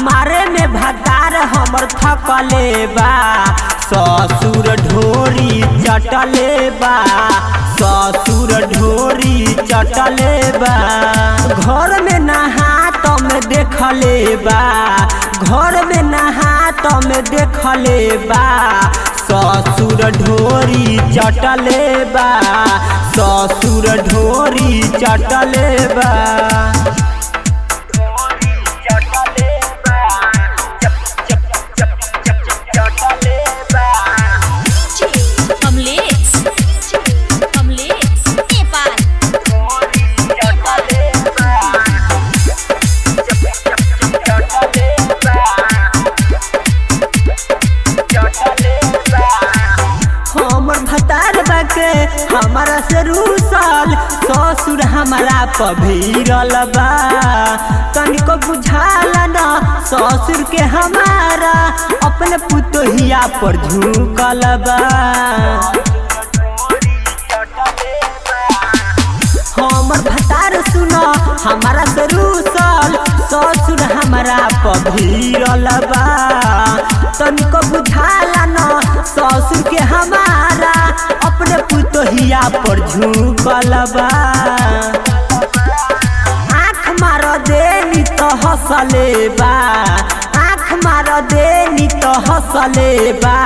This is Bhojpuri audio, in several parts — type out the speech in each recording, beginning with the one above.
मारे में भतार हमर थकले बा। ससुर ढोरी चटले बा, ससुर ढोरी चटले बा। घर में नहात में देखले बा, घर में नहात में देखले बा। ससुर ढोरी चटले बा, ससुर ढोरी चटले बा। हमारा से रूसल ससुर हमारा पभीरल बा। तनिको बुझाला न ससुर के हमारा अपने पुतोहिया पर झुकल बा। हमर भतार सुनो हमारा से रूसल ससुर हमारा पभीरल बा। तनिको बुझाला न ससुर के हमारा अपने पुतोहिया पर झुकल बा। आँख मार देनी तो हंसले बा, आँख मार देनी तो हंसले बा।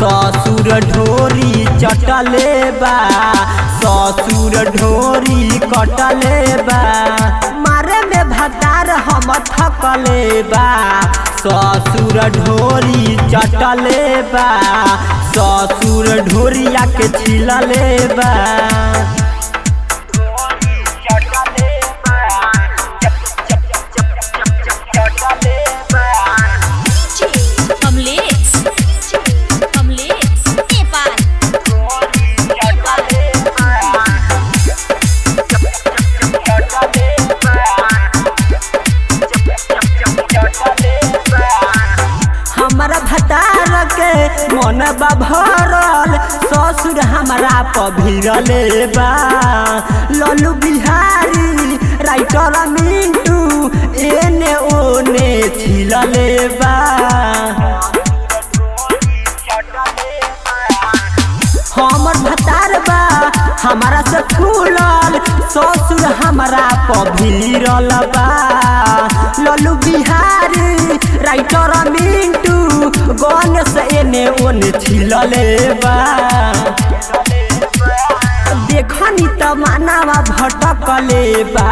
ससुर ढोरी चटले बा, ससुर ढोरी कटले बा। मारे में भतार हम थकले बा, ससुर ढोरी चटले बा। ससुर ढोरिया के छिलले बा। हमारा भतार के मन बा भरल ससुर हमारा पभीरले बा। लल्लू बिहारी राइटर मिंटू एने ओने छिलले बा। हमर भतार बा हमारा से फूलल ससुर हमारा पभीरल बा। लल्लू बिहारी राइटर मिंटू गणेश एने ओने छिलले बा। देखनी त मानवा भटकले बा,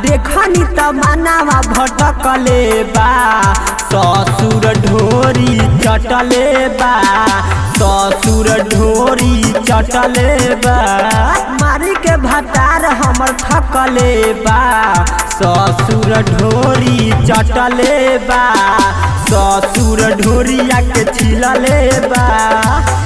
देखनी त मानवा भटकले बा। ससुर ढोरी चटले बा, ससुर ढोरी चटले बा। मारी के भतार हमर थकले बा, ससुर ढोरी चटले बा। ससुर ढोरिया के छिलले बा।